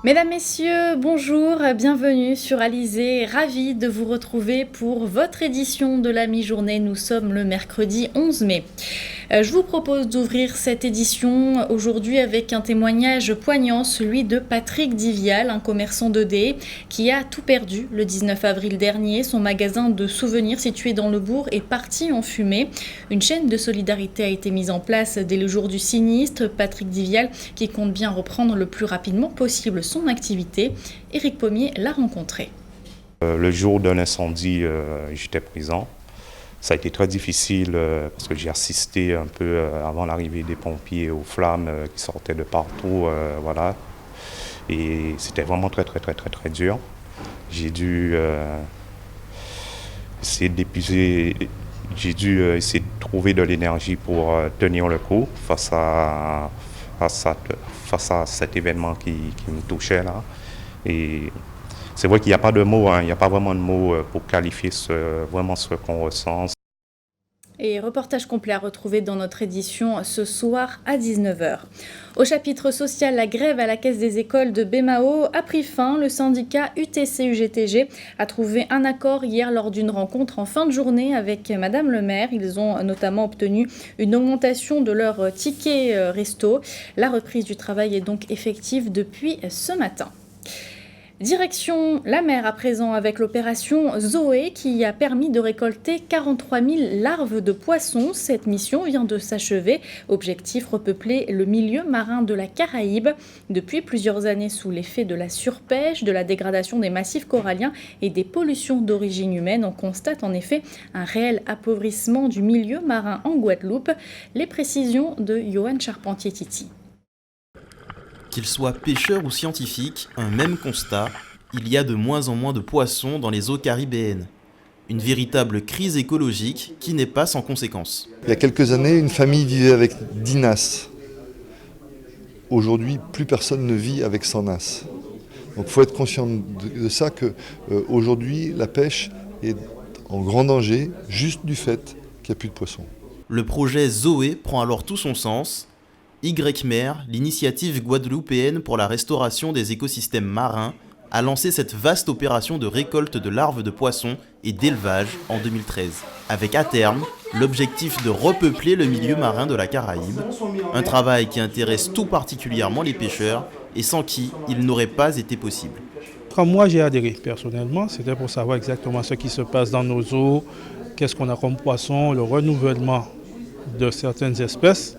Mesdames, Messieurs, bonjour, bienvenue sur Alizé. Ravi de vous retrouver pour votre édition de la mi-journée. Nous sommes le mercredi 11 mai. Je vous propose d'ouvrir cette édition aujourd'hui avec un témoignage poignant, celui de Patrick Divial, un commerçant de Dé qui a tout perdu le 19 avril dernier. Son magasin de souvenirs situé dans le bourg est parti en fumée. Une chaîne de solidarité a été mise en place dès le jour du sinistre. Patrick Divial qui compte bien reprendre le plus rapidement possible son activité. Éric Pommier l'a rencontré. Le jour de l'incendie, j'étais présent. Ça a été très difficile parce que j'ai assisté un peu avant l'arrivée des pompiers aux flammes qui sortaient de partout, voilà. Et c'était vraiment très dur. J'ai dû essayer d'épuiser, j'ai dû essayer de trouver de l'énergie pour tenir le coup face à cet événement qui me touchait là. Et c'est vrai qu'il n'y a pas de mots, il n'y a pas vraiment de mots pour qualifier vraiment ce qu'on ressent. Et reportage complet à retrouver dans notre édition ce soir à 19h. Au chapitre social, la grève à la caisse des écoles de Bémao a pris fin. Le syndicat UTC-UGTG a trouvé un accord hier lors d'une rencontre en fin de journée avec Madame le maire. Ils ont notamment obtenu une augmentation de leur ticket resto. La reprise du travail est donc effective depuis ce matin. Direction la mer à présent avec l'opération Zoé qui a permis de récolter 43 000 larves de poissons. Cette mission vient de s'achever. Objectif, repeupler le milieu marin de la Caraïbe. Depuis plusieurs années sous l'effet de la surpêche, de la dégradation des massifs coralliens et des pollutions d'origine humaine, on constate en effet un réel appauvrissement du milieu marin en Guadeloupe. Les précisions de Johan Charpentier-Titi. Qu'ils soient pêcheurs ou scientifiques, un même constat, il y a de moins en moins de poissons dans les eaux caribéennes. Une véritable crise écologique qui n'est pas sans conséquences. Il y a quelques années, une famille vivait avec 10 nasses. Aujourd'hui, plus personne ne vit avec 100 nasses. Donc il faut être conscient de ça, qu'aujourd'hui, la pêche est en grand danger, juste du fait qu'il n'y a plus de poissons. Le projet Zoé prend alors tout son sens. YMER, l'initiative guadeloupéenne pour la restauration des écosystèmes marins, a lancé cette vaste opération de récolte de larves de poissons et d'élevage en 2013, avec à terme l'objectif de repeupler le milieu marin de la Caraïbe, un travail qui intéresse tout particulièrement les pêcheurs et sans qui il n'aurait pas été possible. Quand moi j'ai adhéré personnellement, c'était pour savoir exactement ce qui se passe dans nos eaux, qu'est-ce qu'on a comme poisson, le renouvellement de certaines espèces,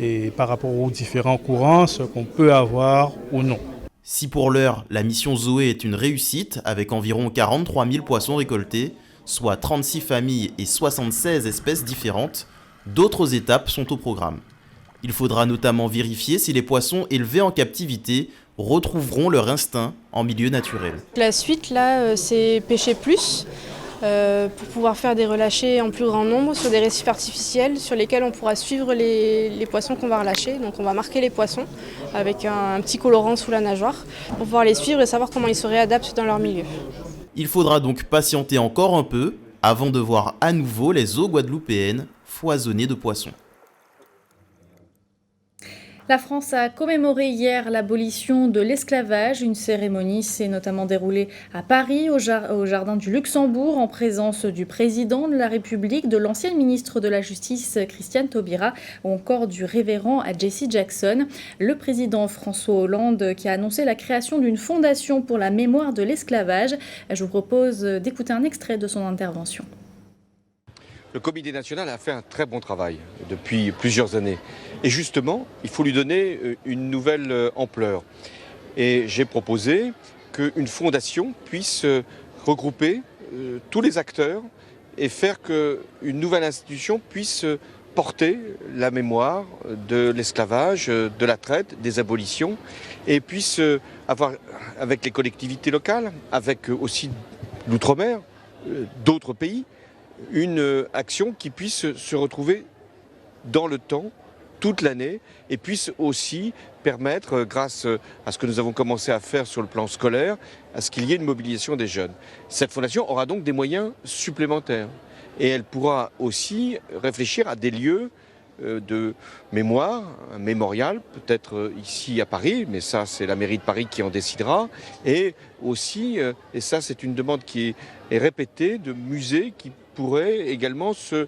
et par rapport aux différents courants, ce qu'on peut avoir ou non. Si pour l'heure, la mission Zoé est une réussite, avec environ 43 000 poissons récoltés, soit 36 familles et 76 espèces différentes, d'autres étapes sont au programme. Il faudra notamment vérifier si les poissons élevés en captivité retrouveront leur instinct en milieu naturel. La suite, là, c'est pêcher plus. Pour pouvoir faire des relâchés en plus grand nombre sur des récifs artificiels sur lesquels on pourra suivre les poissons qu'on va relâcher. Donc on va marquer les poissons avec un petit colorant sous la nageoire pour pouvoir les suivre et savoir comment ils se réadaptent dans leur milieu. Il faudra donc patienter encore un peu avant de voir à nouveau les eaux guadeloupéennes foisonnées de poissons. La France a commémoré hier l'abolition de l'esclavage. Une cérémonie s'est notamment déroulée à Paris, au Jardin du Luxembourg, en présence du président de la République, de l'ancienne ministre de la Justice, Christiane Taubira, ou encore du révérend Jesse Jackson. Le président François Hollande qui a annoncé la création d'une fondation pour la mémoire de l'esclavage. Je vous propose d'écouter un extrait de son intervention. Le Comité national a fait un très bon travail depuis plusieurs années. Et justement, il faut lui donner une nouvelle ampleur. Et j'ai proposé qu'une fondation puisse regrouper tous les acteurs et faire qu'une nouvelle institution puisse porter la mémoire de l'esclavage, de la traite, des abolitions, et puisse avoir, avec les collectivités locales, avec aussi l'outre-mer, d'autres pays, une action qui puisse se retrouver dans le temps, toute l'année, et puisse aussi permettre, grâce à ce que nous avons commencé à faire sur le plan scolaire, à ce qu'il y ait une mobilisation des jeunes. Cette fondation aura donc des moyens supplémentaires et elle pourra aussi réfléchir à des lieux de mémoire, un mémorial, peut-être ici à Paris, mais ça c'est la mairie de Paris qui en décidera, et aussi, et ça c'est une demande qui est répétée, de musées qui pourraient également se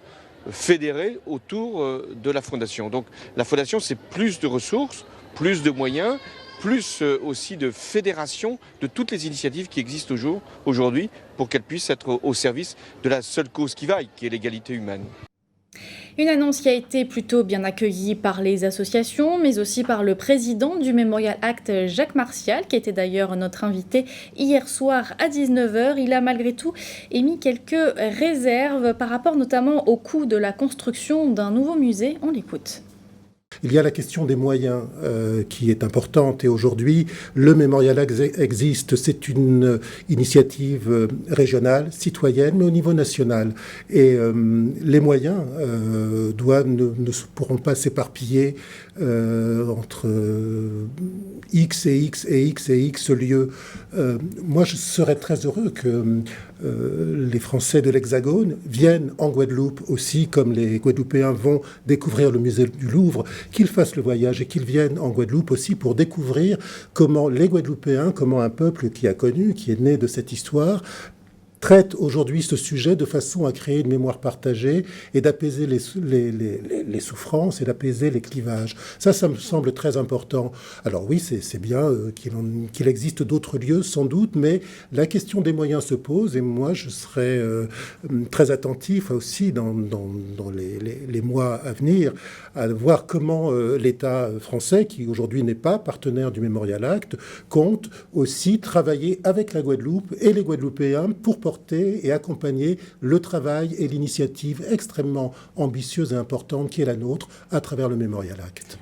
fédérer autour de la Fondation. Donc la Fondation c'est plus de ressources, plus de moyens, plus aussi de fédération de toutes les initiatives qui existent aujourd'hui pour qu'elles puissent être au service de la seule cause qui vaille, qui est l'égalité humaine. Une annonce qui a été plutôt bien accueillie par les associations, mais aussi par le président du Memorial Act, Jacques Martial, qui était d'ailleurs notre invité hier soir à 19h. Il a malgré tout émis quelques réserves par rapport notamment au coût de la construction d'un nouveau musée. On l'écoute. Il y a la question des moyens qui est importante et aujourd'hui, le Memorial Act existe. C'est une initiative régionale, citoyenne, mais au niveau national. Et les moyens ne pourront pas s'éparpiller entre X et X et X et X lieux. Moi, je serais très heureux que les Français de l'Hexagone viennent en Guadeloupe aussi, comme les Guadeloupéens vont découvrir le musée du Louvre, qu'ils fassent le voyage et qu'ils viennent en Guadeloupe aussi pour découvrir comment les Guadeloupéens, comment un peuple qui a connu, qui est né de cette histoire, traite aujourd'hui ce sujet de façon à créer une mémoire partagée et d'apaiser les souffrances et d'apaiser les clivages. Ça me semble très important. Alors oui, c'est bien qu'il existe d'autres lieux, sans doute, mais la question des moyens se pose et moi, je serai très attentif aussi dans les mois à venir à voir comment l'État français, qui aujourd'hui n'est pas partenaire du Memorial Act, compte aussi travailler avec la Guadeloupe et les Guadeloupéens pour porter et accompagner le travail et l'initiative extrêmement ambitieuse et importante qui est la nôtre à travers le Memorial Act.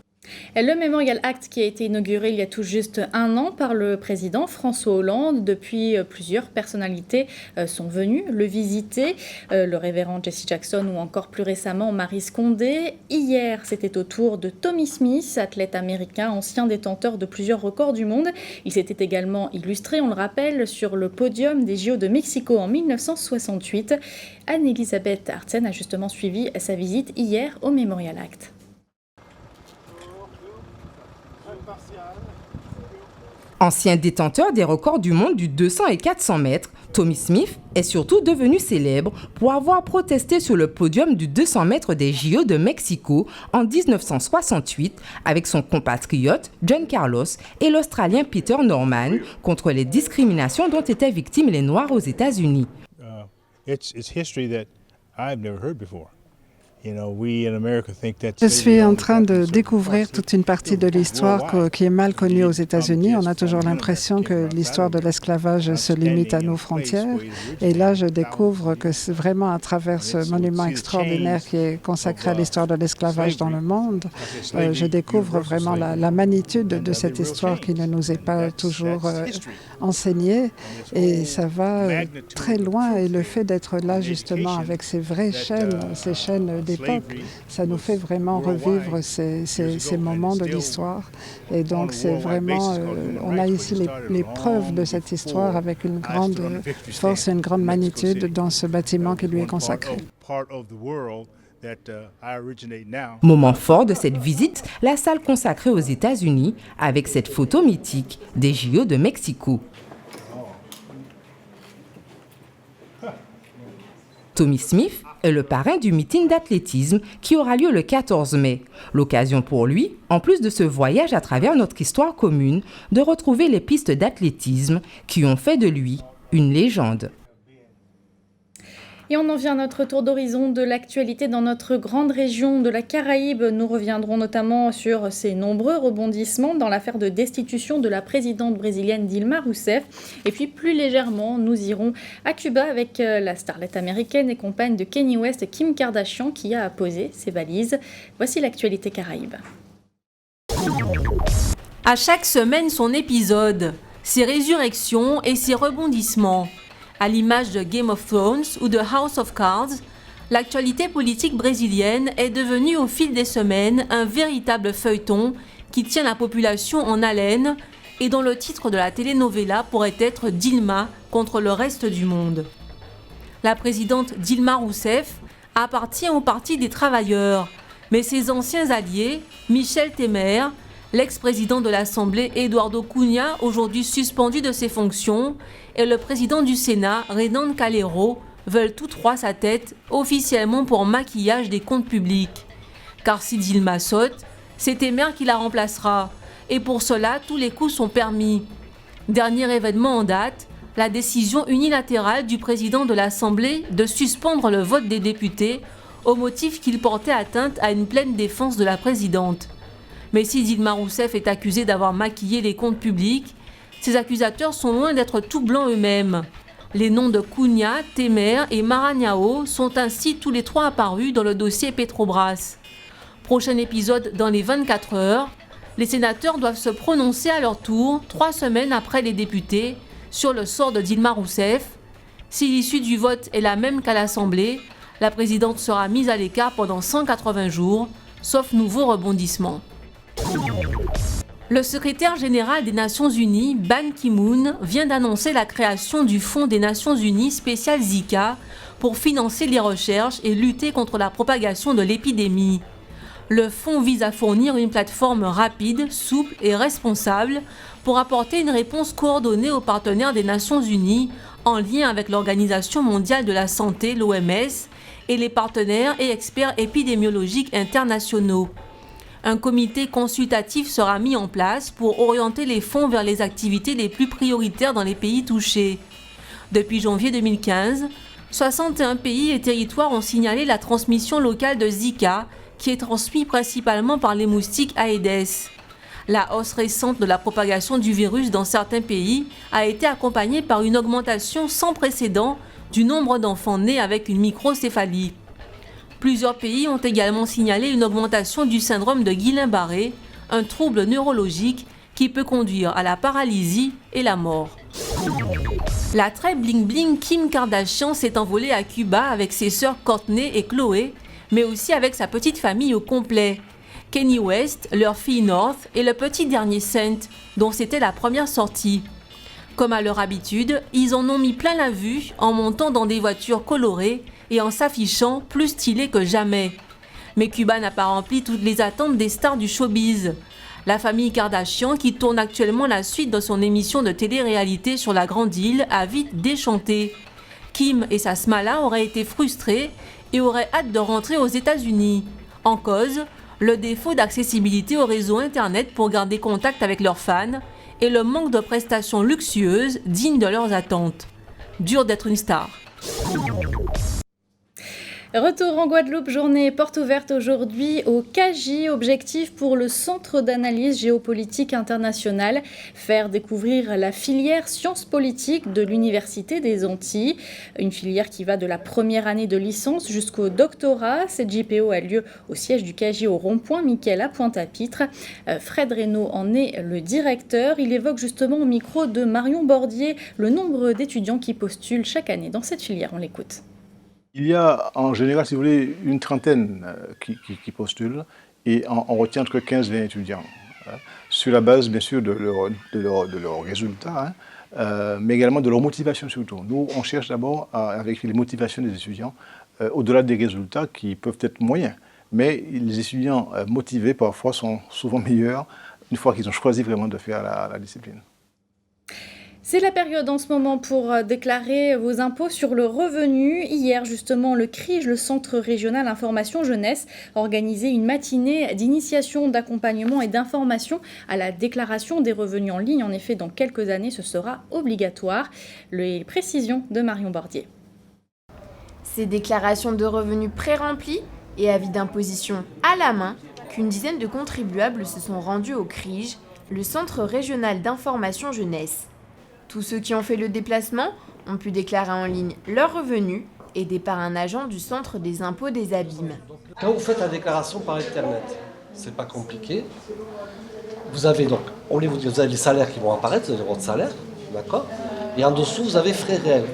Le Memorial Act qui a été inauguré il y a tout juste un an par le président François Hollande. Depuis, plusieurs personnalités sont venues le visiter. Le révérend Jesse Jackson ou encore plus récemment Marie Scondé. Hier, c'était au tour de Tommy Smith, athlète américain, ancien détenteur de plusieurs records du monde. Il s'était également illustré, on le rappelle, sur le podium des JO de Mexico en 1968. Anne-Elisabeth Artsen a justement suivi sa visite hier au Memorial Act. Ancien détenteur des records du monde du 200 et 400 mètres, Tommy Smith est surtout devenu célèbre pour avoir protesté sur le podium du 200 mètres des JO de Mexico en 1968 avec son compatriote John Carlos et l'Australien Peter Norman contre les discriminations dont étaient victimes les Noirs aux États-Unis. It's history that I've never heard before. Je suis en train de découvrir toute une partie de l'histoire qui est mal connue aux États-Unis. On a toujours l'impression que l'histoire de l'esclavage se limite à nos frontières. Et là, je découvre que c'est vraiment à travers ce monument extraordinaire qui est consacré à l'histoire de l'esclavage dans le monde, je découvre vraiment la magnitude de cette histoire qui ne nous est pas toujours enseignée. Et ça va très loin. Et le fait d'être là, justement, avec ces vraies chaînes, ces chaînes d'époque, ça nous fait vraiment revivre ces moments de l'histoire. Et donc, c'est vraiment, on a ici les preuves de cette histoire avec une grande force et une grande magnitude dans ce bâtiment qui lui est consacré. Moment fort de cette visite, la salle consacrée aux États-Unis avec cette photo mythique des JO de Mexico. Tommy Smith est le parrain du meeting d'athlétisme qui aura lieu le 14 mai. L'occasion pour lui, en plus de ce voyage à travers notre histoire commune, de retrouver les pistes d'athlétisme qui ont fait de lui une légende. Et on en vient à notre tour d'horizon de l'actualité dans notre grande région de la Caraïbe. Nous reviendrons notamment sur ces nombreux rebondissements dans l'affaire de destitution de la présidente brésilienne Dilma Rousseff. Et puis plus légèrement, nous irons à Cuba avec la starlette américaine et compagne de Kanye West, Kim Kardashian, qui a posé ses valises. Voici l'actualité Caraïbe. À chaque semaine, son épisode, ses résurrections et ses rebondissements. À l'image de Game of Thrones ou de House of Cards, l'actualité politique brésilienne est devenue au fil des semaines un véritable feuilleton qui tient la population en haleine et dont le titre de la telenovela pourrait être Dilma contre le reste du monde. La présidente Dilma Rousseff appartient au Parti des travailleurs, Mais ses anciens alliés, Michel Temer, l'ex-président de l'Assemblée Eduardo Cunha, aujourd'hui suspendu de ses fonctions, et le président du Sénat, Renan Calero, veulent tous trois sa tête, officiellement pour maquillage des comptes publics. Car si Dilma saute, c'est Temer qui la remplacera. Et pour cela, tous les coups sont permis. Dernier événement en date, la décision unilatérale du président de l'Assemblée de suspendre le vote des députés au motif qu'il portait atteinte à une pleine défense de la présidente. Mais si Dilma Rousseff est accusée d'avoir maquillé les comptes publics, ses accusateurs sont loin d'être tout blancs eux-mêmes. Les noms de Cunha, Temer et Maranhão sont ainsi tous les trois apparus dans le dossier Petrobras. Prochain épisode dans les 24 heures, les sénateurs doivent se prononcer à leur tour, 3 semaines après les députés, sur le sort de Dilma Rousseff. Si l'issue du vote est la même qu'à l'Assemblée, la présidente sera mise à l'écart pendant 180 jours, sauf nouveau rebondissement. Le secrétaire général des Nations Unies, Ban Ki-moon, vient d'annoncer la création du Fonds des Nations Unies spécial Zika pour financer les recherches et lutter contre la propagation de l'épidémie. Le fonds vise à fournir une plateforme rapide, souple et responsable pour apporter une réponse coordonnée aux partenaires des Nations Unies en lien avec l'Organisation mondiale de la santé, l'OMS, et les partenaires et experts épidémiologiques internationaux. Un comité consultatif sera mis en place pour orienter les fonds vers les activités les plus prioritaires dans les pays touchés. Depuis janvier 2015, 61 pays et territoires ont signalé la transmission locale de Zika, qui est transmis principalement par les moustiques Aedes. La hausse récente de la propagation du virus dans certains pays a été accompagnée par une augmentation sans précédent du nombre d'enfants nés avec une microcéphalie. Plusieurs pays ont également signalé une augmentation du syndrome de Guillain-Barré, un trouble neurologique qui peut conduire à la paralysie et la mort. La très bling-bling Kim Kardashian s'est envolée à Cuba avec ses sœurs Kourtney et Chloé, mais aussi avec sa petite famille au complet. Kanye West, leur fille North et le petit dernier Saint, dont c'était la première sortie. Comme à leur habitude, ils en ont mis plein la vue en montant dans des voitures colorées et en s'affichant plus stylés que jamais. Mais Cuba n'a pas rempli toutes les attentes des stars du showbiz. La famille Kardashian, qui tourne actuellement la suite de son émission de télé-réalité sur la Grande Île, a vite déchanté. Kim et sa smala auraient été frustrés et auraient hâte de rentrer aux États-Unis. En cause, le défaut d'accessibilité au réseau Internet pour garder contact avec leurs fans et le manque de prestations luxueuses dignes de leurs attentes. Dur d'être une star. Retour en Guadeloupe, journée porte ouverte aujourd'hui au CAGI, objectif pour le Centre d'analyse géopolitique internationale, faire découvrir la filière sciences politiques de l'Université des Antilles, une filière qui va de la première année de licence jusqu'au doctorat. Cette JPO a lieu au siège du CAGI au rond-point Miquel à Pointe-à-Pitre. Fred Reynaud en est le directeur. Il évoque justement au micro de Marion Bordier le nombre d'étudiants qui postulent chaque année dans cette filière. On l'écoute. Il y a en général, si vous voulez, une trentaine qui postulent et on retient entre 15 et 20 étudiants, sur la base bien sûr de leurs résultats, mais également de leur motivation surtout. Nous, on cherche d'abord à vérifier les motivations des étudiants, au-delà des résultats qui peuvent être moyens. Mais les étudiants motivés parfois sont souvent meilleurs une fois qu'ils ont choisi vraiment de faire la discipline. C'est la période en ce moment pour déclarer vos impôts sur le revenu. Hier, justement, le CRIJ, le Centre régional information jeunesse, a organisé une matinée d'initiation, d'accompagnement et d'information à la déclaration des revenus en ligne. En effet, dans quelques années, ce sera obligatoire. Les précisions de Marion Bordier. Ces déclarations de revenus pré-remplies et avis d'imposition à la main qu'une dizaine de contribuables se sont rendus au CRIJ, le Centre régional d'information jeunesse. Tous ceux qui ont fait le déplacement ont pu déclarer en ligne leurs revenus, aidés par un agent du Centre des impôts des Abîmes. Quand vous faites la déclaration par Internet, c'est pas compliqué. Vous avez donc, vous avez les salaires qui vont apparaître, vous avez votre salaire, d'accord ? Et en dessous, vous avez frais réels.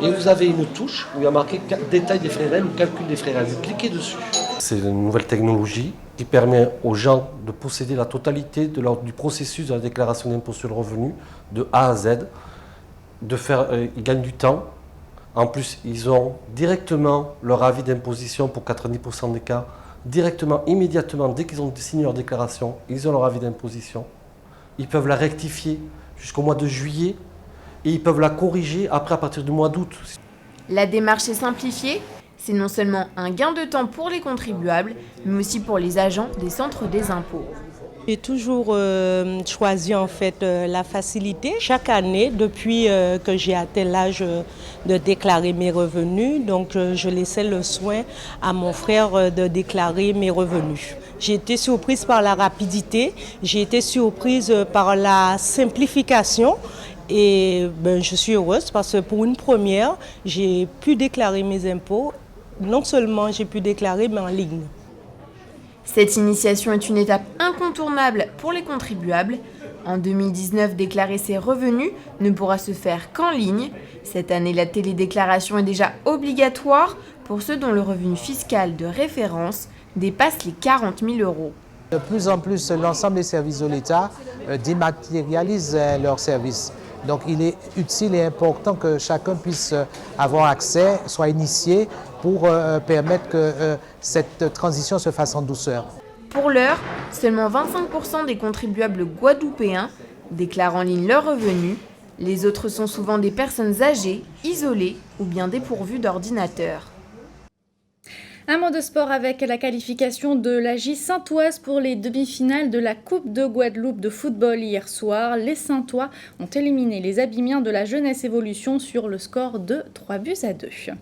Et vous avez une touche où il y a marqué détail des frais réels ou calcul des frais réels. Vous cliquez dessus. C'est une nouvelle technologie qui permet aux gens de posséder la totalité du processus de la déclaration d'impôt sur le revenu de A à Z. Ils gagnent du temps. En plus, ils ont directement leur avis d'imposition pour 90% des cas directement, immédiatement, dès qu'ils ont signé leur déclaration, ils ont leur avis d'imposition. Ils peuvent la rectifier jusqu'au mois de juillet et ils peuvent la corriger après à partir du mois d'août. La démarche est simplifiée. C'est non seulement un gain de temps pour les contribuables, mais aussi pour les agents des centres des impôts. J'ai toujours choisi en fait la facilité. Chaque année, depuis que j'ai atteint l'âge de déclarer mes revenus, donc je laissais le soin à mon frère de déclarer mes revenus. J'ai été surprise par la rapidité, j'ai été surprise par la simplification. Et je suis heureuse parce que pour une première, j'ai pu déclarer mes impôts. Non seulement j'ai pu déclarer, mais en ligne. Cette initiation est une étape incontournable pour les contribuables. En 2019, déclarer ses revenus ne pourra se faire qu'en ligne. Cette année, la télédéclaration est déjà obligatoire pour ceux dont le revenu fiscal de référence dépasse les 40 000 €. De plus en plus, l'ensemble des services de l'État dématérialisent leurs services. Donc il est utile et important que chacun puisse avoir accès, soit initié pour permettre que cette transition se fasse en douceur. Pour l'heure, seulement 25% des contribuables guadeloupéens déclarent en ligne leurs revenus. Les autres sont souvent des personnes âgées, isolées ou bien dépourvues d'ordinateur. Un mot de sport avec la qualification de la J Saintoise pour les demi-finales de la Coupe de Guadeloupe de football hier soir. Les Saintois ont éliminé les Abimiens de la Jeunesse Évolution sur le score de 3-2.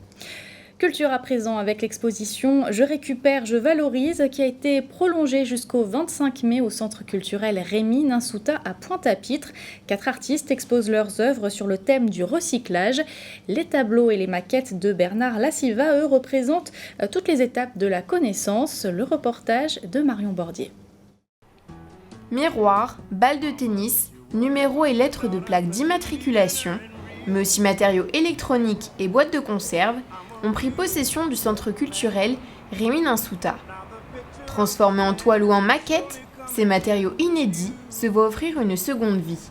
Culture à présent avec l'exposition « Je récupère, je valorise » qui a été prolongée jusqu'au 25 mai au centre culturel Rémy Ninsouta à Pointe-à-Pitre. 4 artistes exposent leurs œuvres sur le thème du recyclage. Les tableaux et les maquettes de Bernard Lassiva, eux, représentent toutes les étapes de la connaissance. Le reportage de Marion Bordier. Miroirs, balles de tennis, numéros et lettres de plaques d'immatriculation, mais aussi matériaux électroniques et boîtes de conserve, ont pris possession du centre culturel Rémy Ninsouta. Transformés en toile ou en maquette, ces matériaux inédits se voient offrir une seconde vie.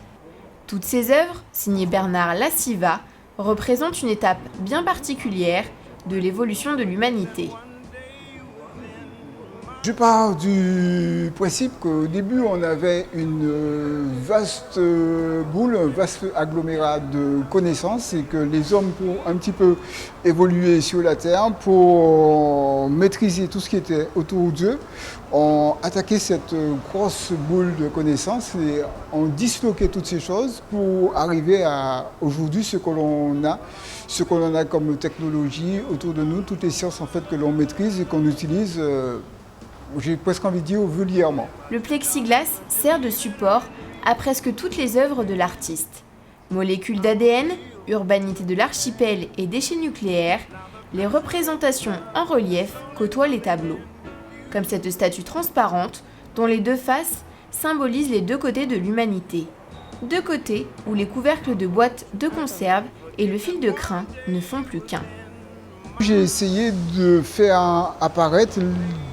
Toutes ces œuvres, signées Bernard Lassiva, représentent une étape bien particulière de l'évolution de l'humanité. Je pars du principe qu'au début, on avait une vaste boule, un vaste agglomérat de connaissances et que les hommes, pour un petit peu évoluer sur la Terre, pour maîtriser tout ce qui était autour d'eux, ont attaqué cette grosse boule de connaissances et ont disloqué toutes ces choses pour arriver à aujourd'hui ce que l'on a comme technologie autour de nous, toutes les sciences en fait que l'on maîtrise et qu'on utilise. J'ai presque envie de dire vulgairement. Le plexiglas sert de support à presque toutes les œuvres de l'artiste. Molécules d'ADN, urbanité de l'archipel et déchets nucléaires, les représentations en relief côtoient les tableaux. Comme cette statue transparente dont les deux faces symbolisent les deux côtés de l'humanité. Deux côtés où les couvercles de boîtes de conserve et le fil de crin ne font plus qu'un. J'ai essayé de faire apparaître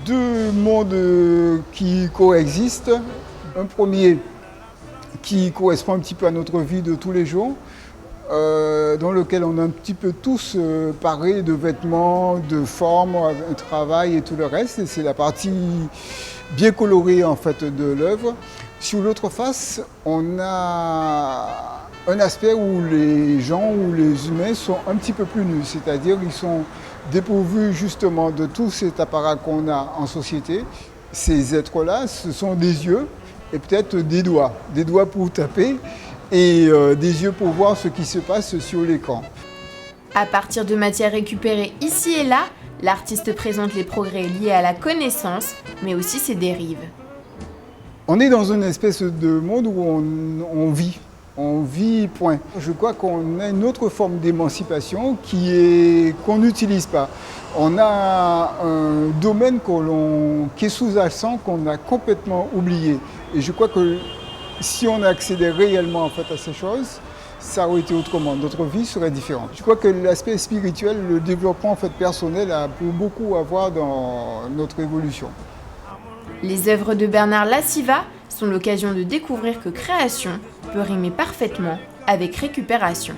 deux mondes qui coexistent. Un premier qui correspond un petit peu à notre vie de tous les jours, dans lequel on a un petit peu tous paré de vêtements, de formes, un travail et tout le reste. Et c'est la partie bien colorée en fait de l'œuvre. Sur l'autre face, on a un aspect où les gens, où les humains sont un petit peu plus nus, c'est-à-dire qu'ils sont dépourvus justement de tout cet appareil qu'on a en société. Ces êtres-là, ce sont des yeux et peut-être des doigts pour taper et des yeux pour voir ce qui se passe sur l'écran. À partir de matières récupérées ici et là, l'artiste présente les progrès liés à la connaissance, mais aussi ses dérives. On est dans une espèce de monde où on vit. On vit, point. Je crois qu'on a une autre forme d'émancipation qu'on n'utilise pas. On a un domaine qui est sous-jacent, qu'on a complètement oublié. Et je crois que si on accédait réellement en fait, à ces choses, ça aurait été autrement. Notre vie serait différente. Je crois que l'aspect spirituel, le développement en fait, personnel a pour beaucoup à voir dans notre évolution. Les œuvres de Bernard Lassiva sont l'occasion de découvrir que création peut rimer parfaitement avec récupération.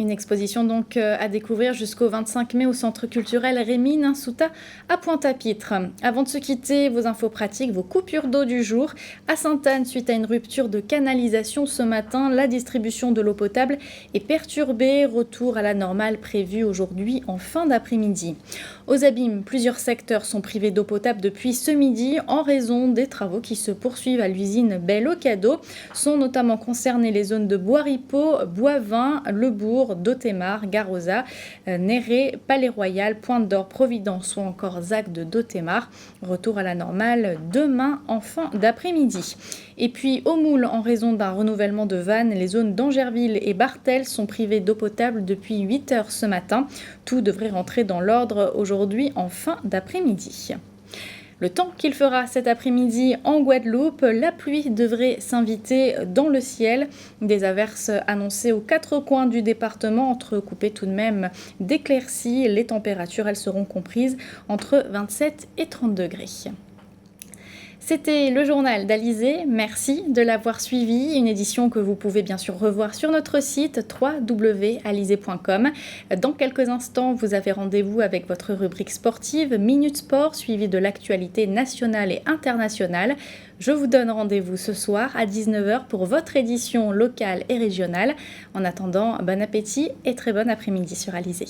Une exposition donc à découvrir jusqu'au 25 mai au Centre culturel Rémy Ninsouta à Pointe-à-Pitre. Avant de se quitter, vos infos pratiques, vos coupures d'eau du jour. À Sainte-Anne, suite à une rupture de canalisation ce matin, la distribution de l'eau potable est perturbée. Retour à la normale prévu aujourd'hui en fin d'après-midi. Aux Abîmes, plusieurs secteurs sont privés d'eau potable depuis ce midi en raison des travaux qui se poursuivent à l'usine Belle au Cadeau. Sont notamment concernées les zones de Bois-Ripeau, Bois-Vin, Le Bourg, Dotémar, Garosa, Néré, Palais-Royal, Pointe-d'Or, Providence ou encore Zac de Dotémar. Retour à la normale demain en fin d'après-midi. Et puis au Moule, en raison d'un renouvellement de vannes, les zones d'Angerville et Bartel sont privées d'eau potable depuis 8 heures ce matin. Tout devrait rentrer dans l'ordre aujourd'hui en fin d'après-midi. Le temps qu'il fera cet après-midi en Guadeloupe, la pluie devrait s'inviter dans le ciel. Des averses annoncées aux 4 coins du département, entrecoupées tout de même d'éclaircies. Les températures, elles seront comprises entre 27 et 30 degrés. C'était le journal d'Alizé. Merci de l'avoir suivi. Une édition que vous pouvez bien sûr revoir sur notre site www.alizé.com. Dans quelques instants, vous avez rendez-vous avec votre rubrique sportive Minute Sport, suivie de l'actualité nationale et internationale. Je vous donne rendez-vous ce soir à 19h pour votre édition locale et régionale. En attendant, bon appétit et très bon après-midi sur Alizé.